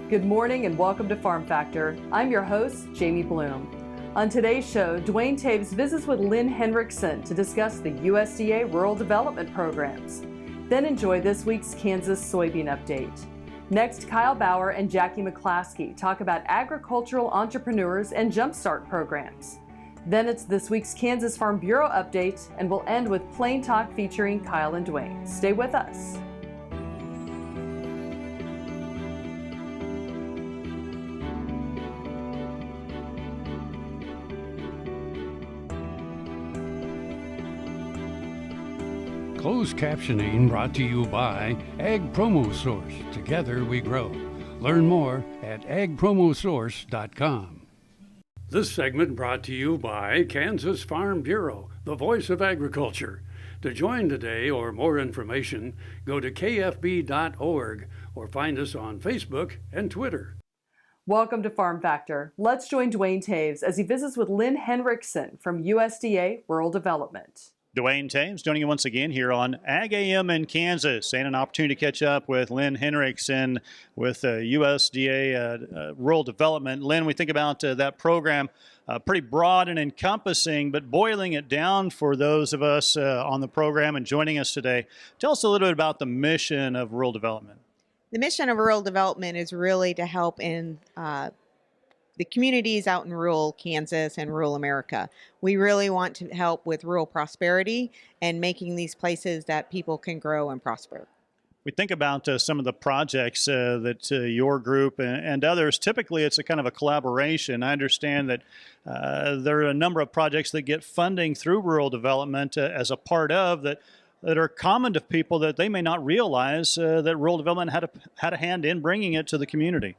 Good morning and welcome to Farm Factor. I'm your host, Jamie Bloom. On today's show, Dwayne Taves visits with Lynn Henriksen to discuss the USDA Rural Development Programs. Then enjoy this week's Kansas soybean update. Next, Kyle Bauer and Jackie McClaskey talk about agricultural entrepreneurs and jumpstart programs. Then it's this week's Kansas Farm Bureau update, and we'll end with Plain Talk featuring Kyle and Dwayne. Stay with us. Closed captioning brought to you by Ag Promo Source. Together we grow. Learn more at agpromosource.com. This segment brought to you by Kansas Farm Bureau, the voice of agriculture. To join today or more information, go to kfb.org or find us on Facebook and Twitter. Welcome to Farm Factor. Let's join Dwayne Taves as he visits with Lynn Henriksen from USDA Rural Development. Dwayne Taves joining you once again here on Ag AM in Kansas, and an opportunity to catch up with Lynn Henriksen with USDA Rural Development. Lynn, we think about that program, pretty broad and encompassing, but boiling it down for those of us on the program and joining us today. Tell us a little bit about the mission of rural development. The mission of rural development is really to help in the communities out in rural Kansas and rural America. We really want to help with rural prosperity and making these places that people can grow and prosper. We think about some of the projects that your group and others, typically it's a kind of a collaboration. I understand that there are a number of projects that get funding through rural development as a part of that are common to people that they may not realize that rural development had a hand in bringing it to the community.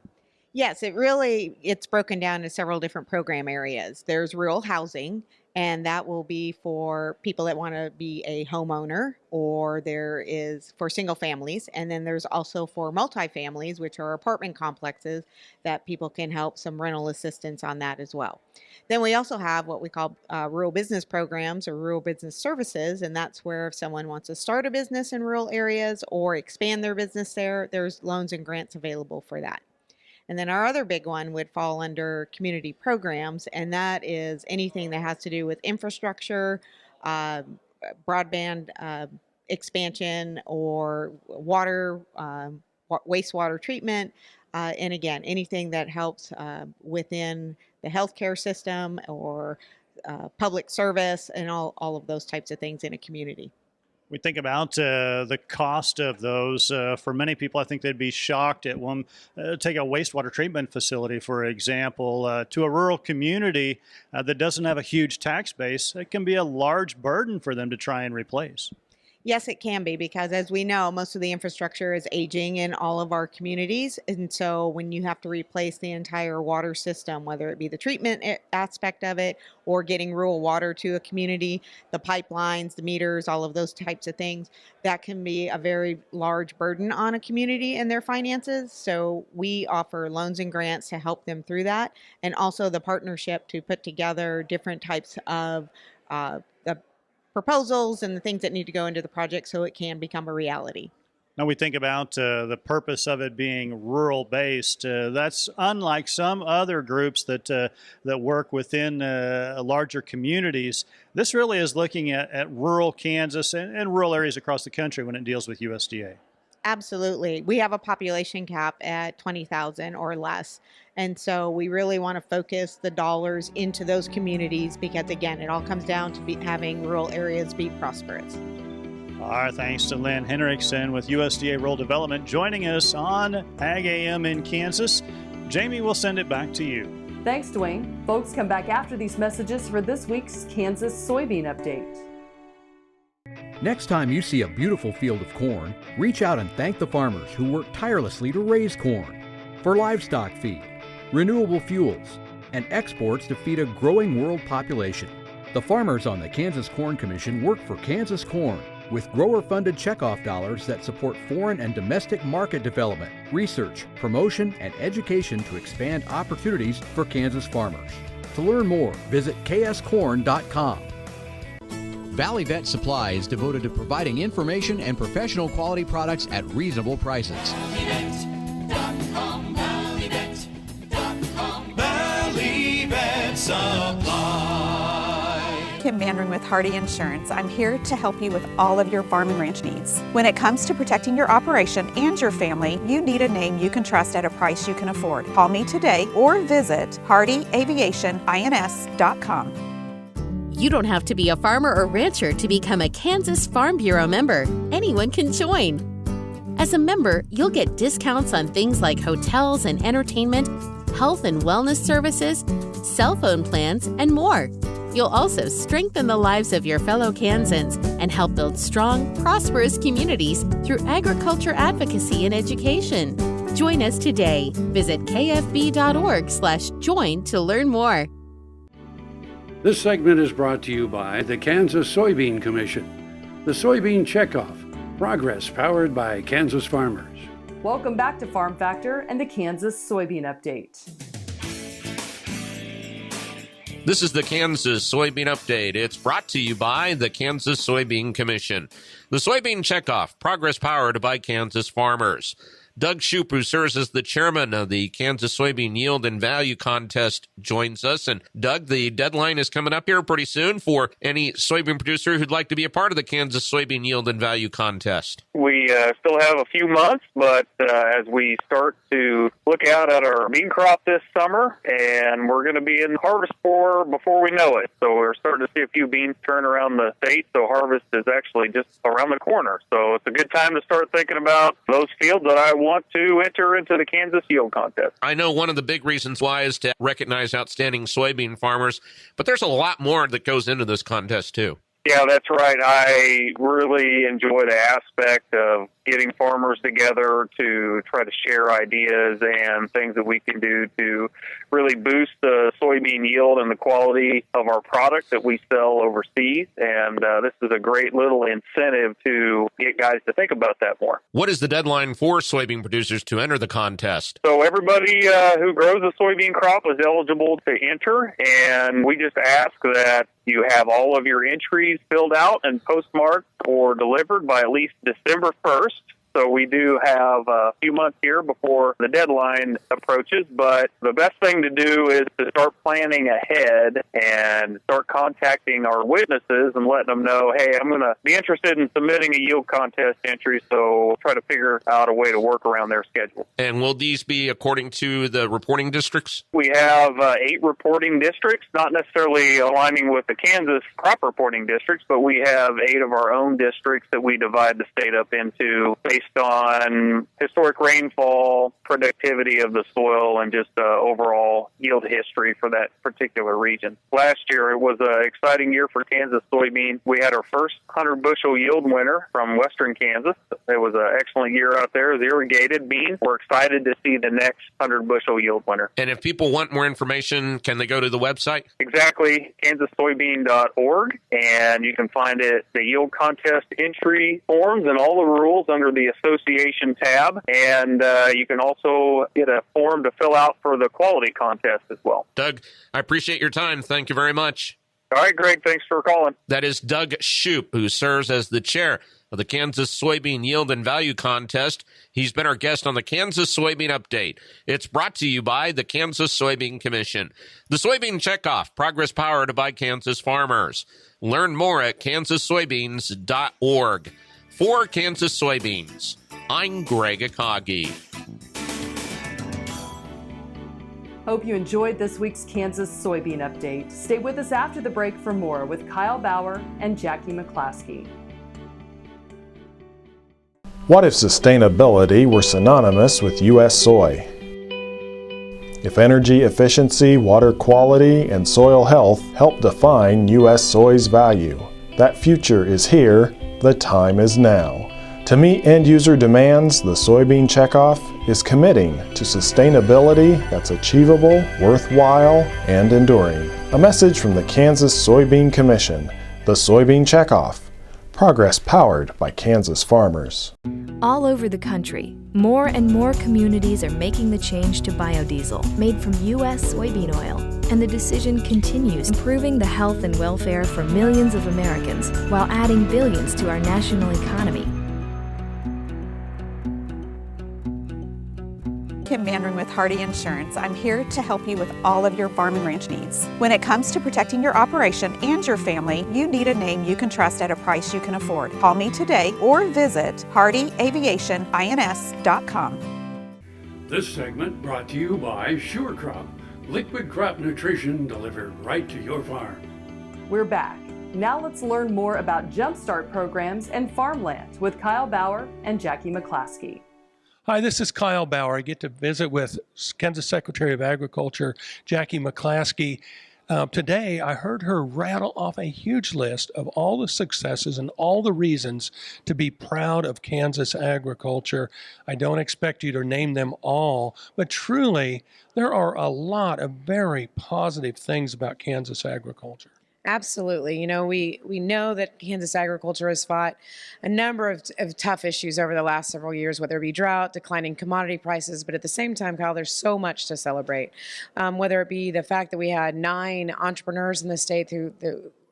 Yes, it's broken down into several different program areas. There's rural housing, and that will be for people that want to be a homeowner, or there is for single families. And then there's also for multifamilies, which are apartment complexes that people can help some rental assistance on that as well. Then we also have what we call rural business programs or rural business services, and that's where if someone wants to start a business in rural areas or expand their business there's loans and grants available for that. And then our other big one would fall under community programs, and that is anything that has to do with infrastructure, broadband expansion, or water, wastewater treatment, and again, anything that helps within the healthcare system or public service and all of those types of things in a community. We think about the cost of those. For many people, I think they'd be shocked at one. Take a wastewater treatment facility, for example, to a rural community that doesn't have a huge tax base. It can be a large burden for them to try and replace. Yes, it can be, because as we know, most of the infrastructure is aging in all of our communities. And so when you have to replace the entire water system, whether it be the treatment aspect of it or getting rural water to a community, the pipelines, the meters, all of those types of things, that can be a very large burden on a community and their finances. So we offer loans and grants to help them through that, and also the partnership to put together different types of the proposals and the things that need to go into the project so it can become a reality. Now we think about the purpose of it being rural-based. That's unlike some other groups that work within larger communities. This really is looking at rural Kansas and rural areas across the country when it deals with USDA. Absolutely. We have a population cap at 20,000 or less. And so we really want to focus the dollars into those communities because, again, it all comes down to having rural areas be prosperous. Our thanks to Lynn Henriksen with USDA Rural Development joining us on Ag AM in Kansas. Jamie, we'll send it back to you. Thanks, Dwayne. Folks, come back after these messages for this week's Kansas soybean update. Next time you see a beautiful field of corn, reach out and thank the farmers who work tirelessly to raise corn for livestock feed, renewable fuels, and exports to feed a growing world population. The farmers on the Kansas Corn Commission work for Kansas Corn with grower-funded checkoff dollars that support foreign and domestic market development, research, promotion, and education to expand opportunities for Kansas farmers. To learn more, visit kscorn.com. Valley Vet Supply is devoted to providing information and professional quality products at reasonable prices. ValleyVet.com, ValleyVet. Kim Mandarin with Hardy Insurance. I'm here to help you with all of your farm and ranch needs. When it comes to protecting your operation and your family, you need a name you can trust at a price you can afford. Call me today or visit hardyaviationins.com. You don't have to be a farmer or rancher to become a Kansas Farm Bureau member. Anyone can join. As a member, you'll get discounts on things like hotels and entertainment, health and wellness services, cell phone plans, and more. You'll also strengthen the lives of your fellow Kansans and help build strong, prosperous communities through agriculture advocacy and education. Join us today. Visit kfb.org/join to learn more. This segment is brought to you by the Kansas Soybean Commission. The Soybean Checkoff. Progress powered by Kansas farmers. Welcome back to Farm Factor and the Kansas Soybean Update. This is the Kansas Soybean Update. It's brought to you by the Kansas Soybean Commission. The Soybean Checkoff, progress powered by Kansas farmers. Doug Shoup, who serves as the chairman of the Kansas Soybean Yield and Value Contest, joins us. And Doug, the deadline is coming up here pretty soon for any soybean producer who'd like to be a part of the Kansas Soybean Yield and Value Contest. We still have a few months, but as we start to look out at our bean crop this summer, and we're going to be in harvest before we know it. So we're starting to see a few beans turn around the state, so harvest is actually just around the corner. So it's a good time to start thinking about those fields that I want to enter into the Kansas Yield Contest. I know one of the big reasons why is to recognize outstanding soybean farmers, but there's a lot more that goes into this contest too. Yeah, that's right. I really enjoy the aspect of getting farmers together to try to share ideas and things that we can do to really boost the soybean yield and the quality of our product that we sell overseas. And this is a great little incentive to get guys to think about that more. What is the deadline for soybean producers to enter the contest? So everybody who grows a soybean crop is eligible to enter, and we just ask that you have all of your entries filled out and postmarked or delivered by at least December 1st. So we do have a few months here before the deadline approaches, but the best thing to do is to start planning ahead and start contacting our witnesses and letting them know, hey, I'm going to be interested in submitting a yield contest entry, so we'll try to figure out a way to work around their schedule. And will these be according to the reporting districts? We have 8 reporting districts, not necessarily aligning with the Kansas crop reporting districts, but we have 8 of our own districts that we divide the state up into based on historic rainfall, productivity of the soil, and just overall yield history for that particular region. Last year, it was an exciting year for Kansas soybean. We had our first 100-bushel yield winner from western Kansas. It was an excellent year out there. It was irrigated beans. We're excited to see the next 100-bushel yield winner. And if people want more information, can they go to the website? Exactly, kansassoybean.org, and you can find it, the yield contest entry forms and all the rules under the association tab, and you can also get a form to fill out for the quality contest as well. Doug, I appreciate your time. Thank you very much. All right, Greg, thanks for calling. That is Doug Shoup, who serves as the chair of the Kansas Soybean Yield and Value Contest. He's been our guest on the Kansas Soybean Update. It's brought to you by the Kansas Soybean Commission. The Soybean Checkoff, progress powered by Kansas farmers. Learn more at kansassoybeans.org. For Kansas Soybeans, I'm Greg Akagi. Hope you enjoyed this week's Kansas Soybean Update. Stay with us after the break for more with Kyle Bauer and Jackie McClaskey. What if sustainability were synonymous with U.S. soy? If energy efficiency, water quality, and soil health help define U.S. soy's value, that future is here. The time is now. To meet end-user demands, the Soybean Checkoff is committing to sustainability that's achievable, worthwhile, and enduring. A message from the Kansas Soybean Commission, the Soybean Checkoff. Progress powered by Kansas farmers. All over the country, more and more communities are making the change to biodiesel made from U.S. soybean oil. And the decision continues, improving the health and welfare for millions of Americans while adding billions to our national economy. Kim Mandarin with Hardy Insurance. I'm here to help you with all of your farm and ranch needs. When it comes to protecting your operation and your family, you need a name you can trust at a price you can afford. Call me today or visit hardyaviationins.com. This segment brought to you by SureCrop, liquid crop nutrition delivered right to your farm. We're back. Now let's learn more about Jumpstart programs and farmland with Kyle Bauer and Jackie McClaskey. Hi, this is Kyle Bauer. I get to visit with Kansas Secretary of Agriculture, Jackie McClaskey. Today, I heard her rattle off a huge list of all the successes and all the reasons to be proud of Kansas agriculture. I don't expect you to name them all, but truly, there are a lot of very positive things about Kansas agriculture. Absolutely. You know, we know that Kansas agriculture has fought a number of tough issues over the last several years, whether it be drought, declining commodity prices, but at the same time, Kyle, there's so much to celebrate. Whether it be the fact that we had 9 entrepreneurs in the state who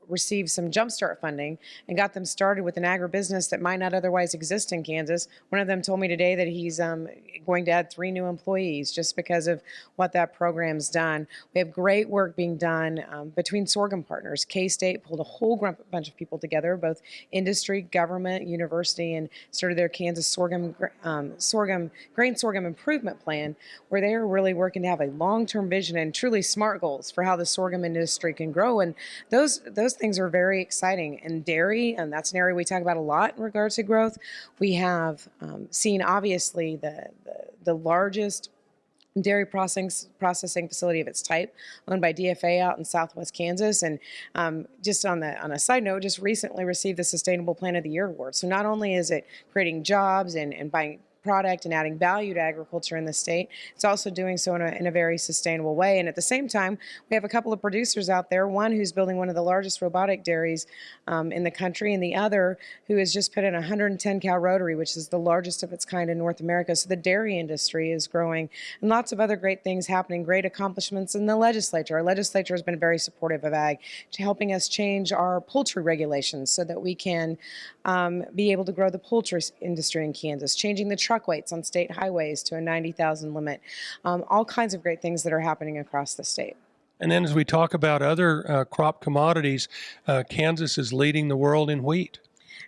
received some Jumpstart funding and got them started with an agribusiness that might not otherwise exist in Kansas. One of them told me today that he's going to add 3 new employees just because of what that program's done. We have great work being done between sorghum partners. K-State pulled a whole bunch of people together, both industry, government, university, and started their Kansas grain sorghum improvement plan, where they are really working to have a long-term vision and truly SMART goals for how the sorghum industry can grow. And those things are very exciting. And dairy, and that's an area we talk about a lot in regards to growth. We have seen obviously the largest dairy processing facility of its type, owned by DFA out in Southwest Kansas, and just on a side note, just recently received the Sustainable Plant of the Year award. So not only is it creating jobs and buying product and adding value to agriculture in the state, it's also doing so in a very sustainable way. And at the same time, we have a couple of producers out there, one who's building one of the largest robotic dairies in the country, and the other who has just put in a 110-cow rotary, which is the largest of its kind in North America. So the dairy industry is growing, and lots of other great things happening, great accomplishments in the legislature. Our legislature has been very supportive of ag, to helping us change our poultry regulations so that we can be able to grow the poultry industry in Kansas, changing the truck weights on state highways to a 90,000 limit, all kinds of great things that are happening across the state. And then as we talk about other crop commodities, Kansas is leading the world in wheat.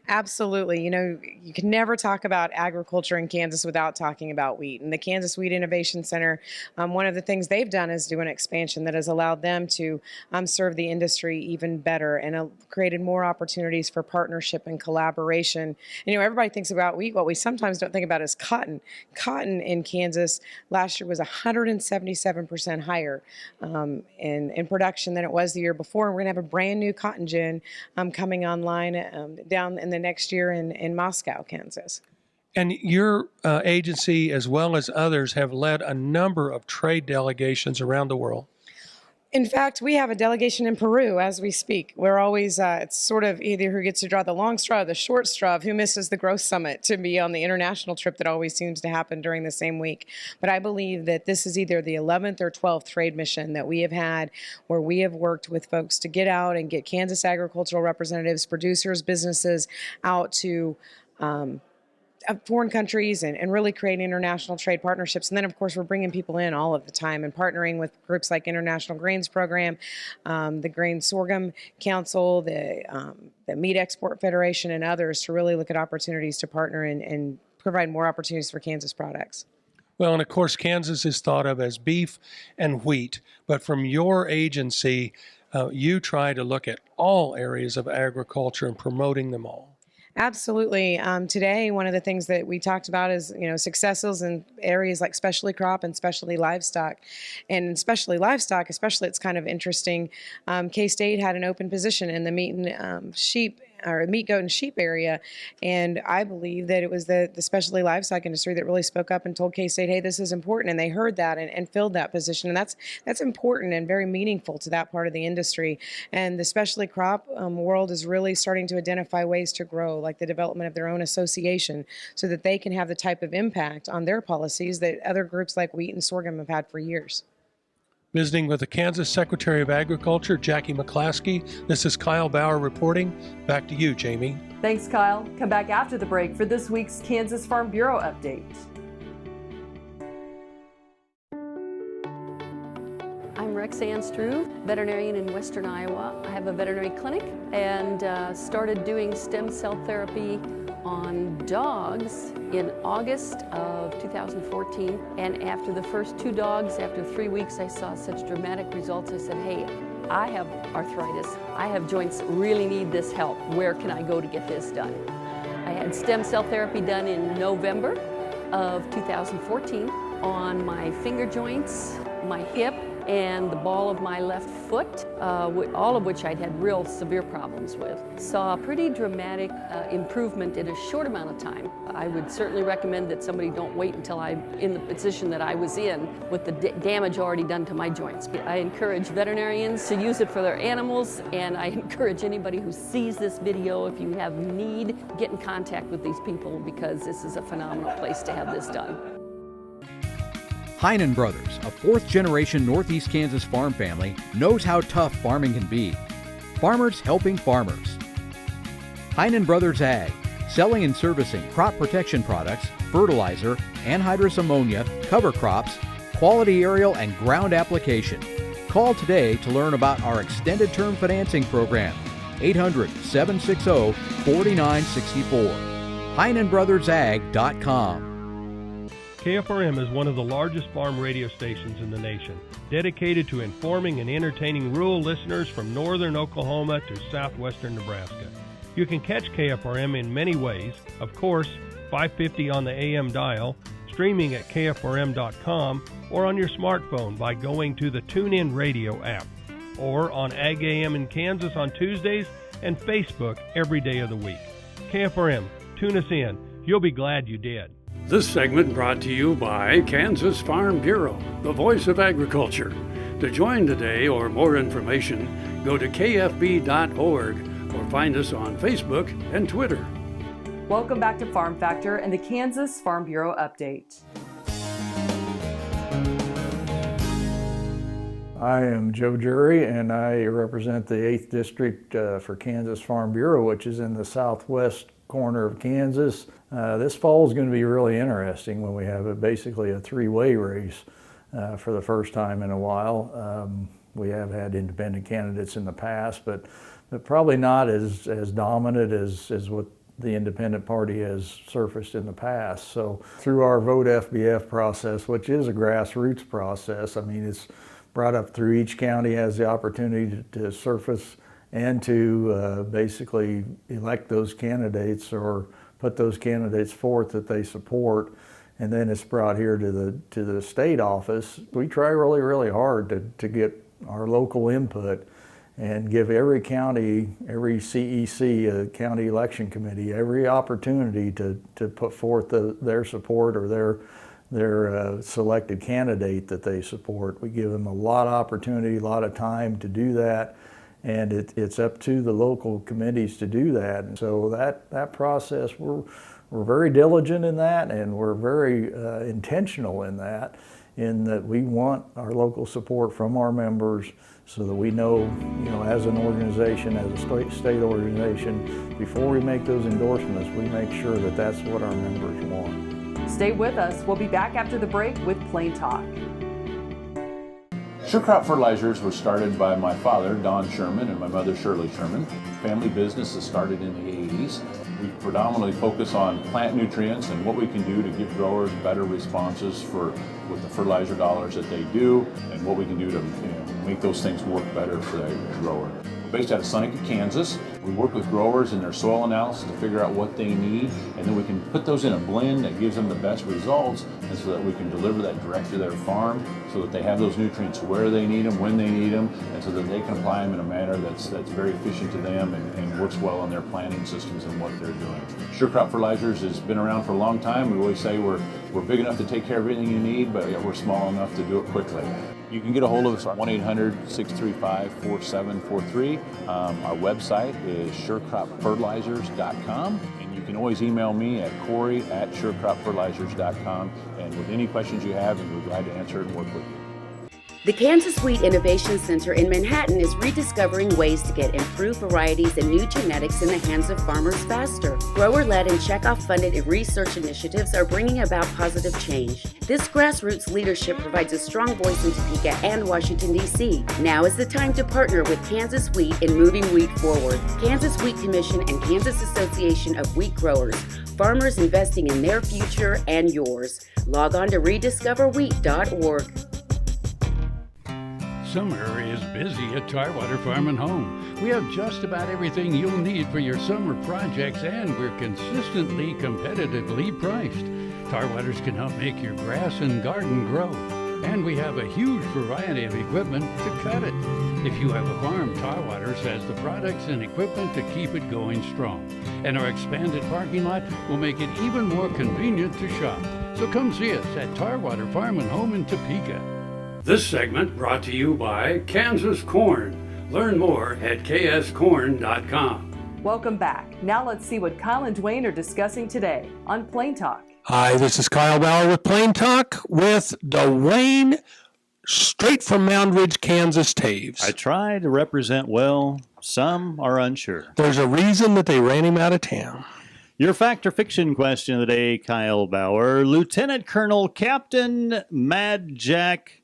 Absolutely. You know, you can never talk about agriculture in Kansas without talking about wheat. And the Kansas Wheat Innovation Center, one of the things they've done is do an expansion that has allowed them to serve the industry even better and created more opportunities for partnership and collaboration. You know, everybody thinks about wheat. What we sometimes don't think about is cotton. Cotton in Kansas last year was 177% higher in production than it was the year before. And we're going to have a brand new cotton gin coming online down in the next year in Moscow, Kansas. And your agency, as well as others, have led a number of trade delegations around the world. In fact, we have a delegation in Peru as we speak. We're always, it's sort of either who gets to draw the long straw or the short straw of who misses the Growth Summit to be on the international trip that always seems to happen during the same week. But I believe that this is either the 11th or 12th trade mission that we have had, where we have worked with folks to get out and get Kansas agricultural representatives, producers, businesses out to foreign countries and really create international trade partnerships. And then, of course, we're bringing people in all of the time and partnering with groups like International Grains Program, the Grain Sorghum Council, the Meat Export Federation, and others to really look at opportunities to partner and provide more opportunities for Kansas products. Well, and of course, Kansas is thought of as beef and wheat, but from your agency, you try to look at all areas of agriculture and promoting them all. Absolutely. Today, one of the things that we talked about is, successes in areas like specialty crop and specialty livestock. And in specialty livestock, especially, it's kind of interesting. K-State had an open position in the meat, goat, and sheep area. And I believe that it was the specialty livestock industry that really spoke up and told K-State, hey, this is important. And they heard that and filled that position. And that's important and very meaningful to that part of the industry. And the specialty crop world is really starting to identify ways to grow, like the development of their own association, so that they can have the type of impact on their policies that other groups like wheat and sorghum have had for years. Visiting with the Kansas Secretary of Agriculture, Jackie McClaskey. This is Kyle Bauer reporting. Back to you, Jamie. Thanks, Kyle. Come back after the break for this week's Kansas Farm Bureau update. Rexanne Struve, veterinarian in Western Iowa. I have a veterinary clinic and started doing stem cell therapy on dogs in August of 2014. And after the first 2 dogs, after 3 weeks, I saw such dramatic results. I said, hey, I have arthritis. I have joints, really need this help. Where can I go to get this done? I had stem cell therapy done in November of 2014 on my finger joints, my hip, and the ball of my left foot, all of which I'd had real severe problems with. Saw a pretty dramatic improvement in a short amount of time. I would certainly recommend that somebody don't wait until I'm in the position that I was in with the damage already done to my joints. I encourage veterinarians to use it for their animals, and I encourage anybody who sees this video, if you have need, get in contact with these people because this is a phenomenal place to have this done. Heinen Brothers, a 4th-generation Northeast Kansas farm family, knows how tough farming can be. Farmers helping farmers. Heinen Brothers Ag, selling and servicing crop protection products, fertilizer, anhydrous ammonia, cover crops, quality aerial and ground application. Call today to learn about our extended term financing program. 800-760-4964. HeinenBrothersAg.com. KFRM is one of the largest farm radio stations in the nation, dedicated to informing and entertaining rural listeners from northern Oklahoma to southwestern Nebraska. You can catch KFRM in many ways, of course, 550 on the AM dial, streaming at KFRM.com, or on your smartphone by going to the TuneIn Radio app, or on Ag AM in Kansas on Tuesdays and Facebook every day of the week. KFRM, tune us in. You'll be glad you did. This segment brought to you by Kansas Farm Bureau, the voice of agriculture. To join today or more information, go to kfb.org or find us on Facebook and Twitter. Welcome back to Farm Factor and the Kansas Farm Bureau Update. I am Joe Jury, and I represent the 8th District for Kansas Farm Bureau, which is in the southwest corner of Kansas. This fall is going to be really interesting when we have basically a 3-way race for the first time in a while. We have had independent candidates in the past, but probably not as dominant as what the independent party has surfaced in the past. So through our Vote FBF process, which is a grassroots process, I mean, it's brought up through each county, has the opportunity to surface and to basically elect those candidates or put those candidates forth that they support, and then it's brought here to the state office. We try really, really hard to get our local input and give every county, every CEC, a county election committee, every opportunity to put forth their support or their selected candidate that they support. We give them a lot of opportunity, a lot of time to do that. And it's up to the local committees to do that. And so that process, we're very diligent in that, and we're very intentional in that we want our local support from our members so that we know, as an organization, as a state organization, before we make those endorsements, we make sure that that's what our members want. Stay with us. We'll be back after the break with Plain Talk. Sure Crop Fertilizers was started by my father, Don Sherman, and my mother, Shirley Sherman. Family business that started in the 80s. We predominantly focus on plant nutrients and what we can do to give growers better responses with the fertilizer dollars that they do, and what we can do to make those things work better for the grower. We're based out of Seneca, Kansas. We work with growers in their soil analysis to figure out what they need, and then we can put those in a blend that gives them the best results, and so that we can deliver that direct to their farm so that they have those nutrients where they need them, when they need them, and so that they can apply them in a manner that's very efficient to them and works well on their planting systems and what they're doing. Sure Crop Fertilizers has been around for a long time. We always say we're big enough to take care of everything you need, but we're small enough to do it quickly. You can get a hold of us at 1-800-635-4743. Our website is surecropfertilizers.com, and you can always email me at Corey@surecropfertilizers.com, and with any questions you have, we're glad to answer and work with you. The Kansas Wheat Innovation Center in Manhattan is rediscovering ways to get improved varieties and new genetics in the hands of farmers faster. Grower-led and checkoff-funded research initiatives are bringing about positive change. This grassroots leadership provides a strong voice in Topeka and Washington, D.C. Now is the time to partner with Kansas Wheat in moving wheat forward. Kansas Wheat Commission and Kansas Association of Wheat Growers. Farmers investing in their future and yours. Log on to rediscoverwheat.org. Summer is busy at Tarwater Farm and Home. We have just about everything you'll need for your summer projects, and we're consistently competitively priced. Tarwaters can help make your grass and garden grow, and we have a huge variety of equipment to cut it. If you have a farm, Tarwaters has the products and equipment to keep it going strong. And our expanded parking lot will make it even more convenient to shop. So come see us at Tarwater Farm and Home in Topeka. This segment brought to you by Kansas Corn. Learn more at kscorn.com. Welcome back. Now let's see what Kyle and Dwayne are discussing today on Plain Talk. Hi, this is Kyle Bauer with Plain Talk with Dwayne, straight from Mound Ridge, Kansas, Taves. I try to represent well. Some are unsure. There's a reason that they ran him out of town. Your fact or fiction question of the day, Kyle Bauer. Lieutenant Colonel Captain Mad Jack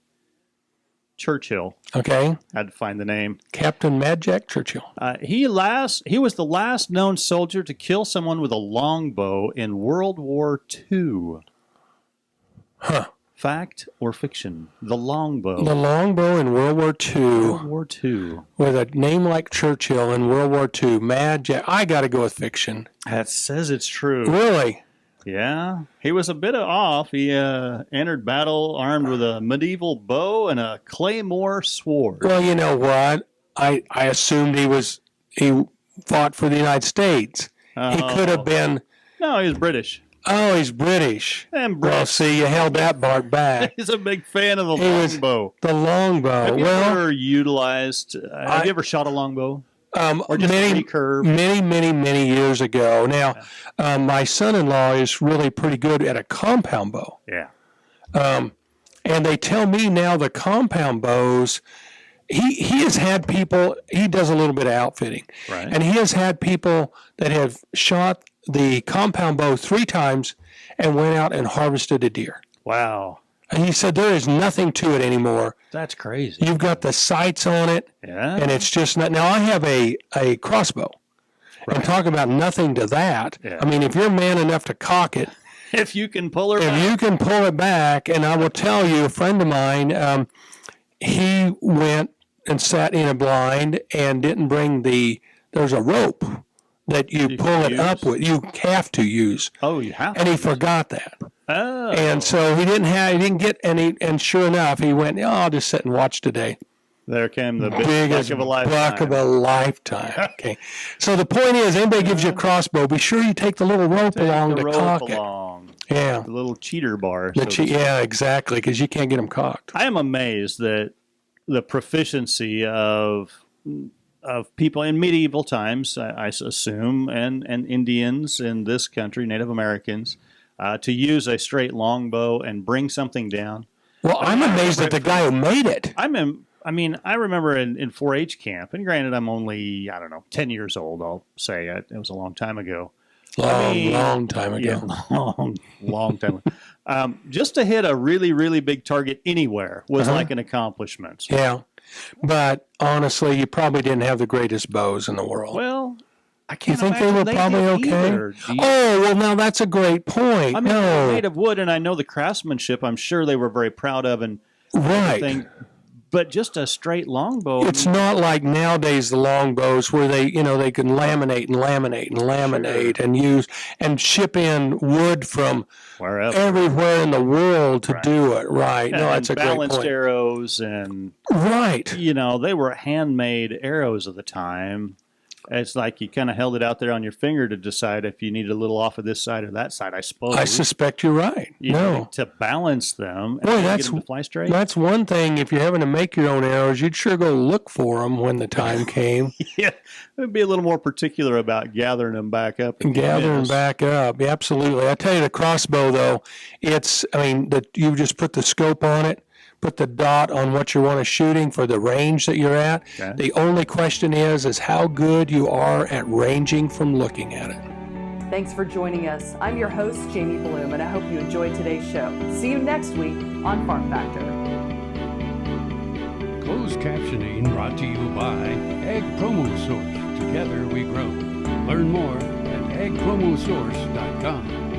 Churchill. Okay. Had to find the name. Captain Mad Jack Churchill. He was the last known soldier to kill someone with a longbow in World War II. Huh. Fact or fiction? The longbow. The longbow in World War II. World War II. With a name like Churchill in World War II. Mad Jack. I got to go with fiction. That says it's true. Really? Yeah. He was a bit off. He entered battle armed with a medieval bow and a claymore sword. Well, you know what? I assumed he fought for the United States. He could have been. No, he was British. Oh, he's British. And British. Well, see, you held that part back. He's a big fan of the longbow. The longbow. Have you ever utilized? Have you ever shot a longbow? Or just many years ago. Now, my son-in-law is really pretty good at a compound bow. Yeah. And they tell me now the compound bows, he has had people, he does a little bit of outfitting. Right. And he has had people that have shot the compound bow 3 times and went out and harvested a deer. Wow. And he said there is nothing to it anymore. That's crazy. You've got the sights on it, and it's just not. Now, I have a crossbow. Right. And talk about nothing to that. Yeah. I mean, if you're man enough to cock it. If you can pull her back. If you can pull it back, and I will tell you, a friend of mine, he went and sat in a blind and didn't bring there's a rope that you pull it up with. You have to use. Oh, you have to. And he forgot that. Oh. And so he didn't get any, and sure enough, he went, I'll just sit and watch today. There came the biggest buck of a lifetime. Buck of a lifetime. Okay. So the point is, anybody gives you a crossbow, be sure you take the little rope along to cock it. Yeah. The little cheater bar. Yeah, exactly, because you can't get them cocked. I am amazed that the proficiency of people in medieval times, I assume, and Indians in this country, Native Americans, to use a straight longbow and bring something down. Well, I'm amazed at the guy who made it. I remember in 4-H camp, and granted, I'm only, 10 years old, I'll say. It was a long time ago. Long time ago. Yeah, long time ago. Just to hit a really, really big target anywhere was like an accomplishment. Yeah. But honestly, you probably didn't have the greatest bows in the world. Well, I can't You think they were probably okay? Oh, well, now that's a great point. I mean, they're made of wood, and I know the craftsmanship. I'm sure they were very proud of, and everything. But just a straight longbow. It's not like nowadays the longbows where they can laminate and use and ship in wood from everywhere in the world to do it. Right? No, that's a great point. Balanced arrows and they were handmade arrows of the time. It's like you kind of held it out there on your finger to decide if you needed a little off of this side or that side, I suppose. I suspect you're right. To balance them and get them to fly straight. That's one thing. If you're having to make your own arrows, you'd sure go look for them when the time came. Yeah, it'd be a little more particular about gathering them back up. Yeah, absolutely. I tell you, the crossbow, though, you just put the scope on it, put the dot on what you want to shooting for the range that you're at. Okay. The only question is how good you are at ranging from looking at it. Thanks for joining us. I'm your host, Jamie Bloom, and I hope you enjoyed today's show. See you next week on Farm Factor. Closed captioning brought to you by Ag Promo Source. Together we grow. Learn more at agpromosource.com.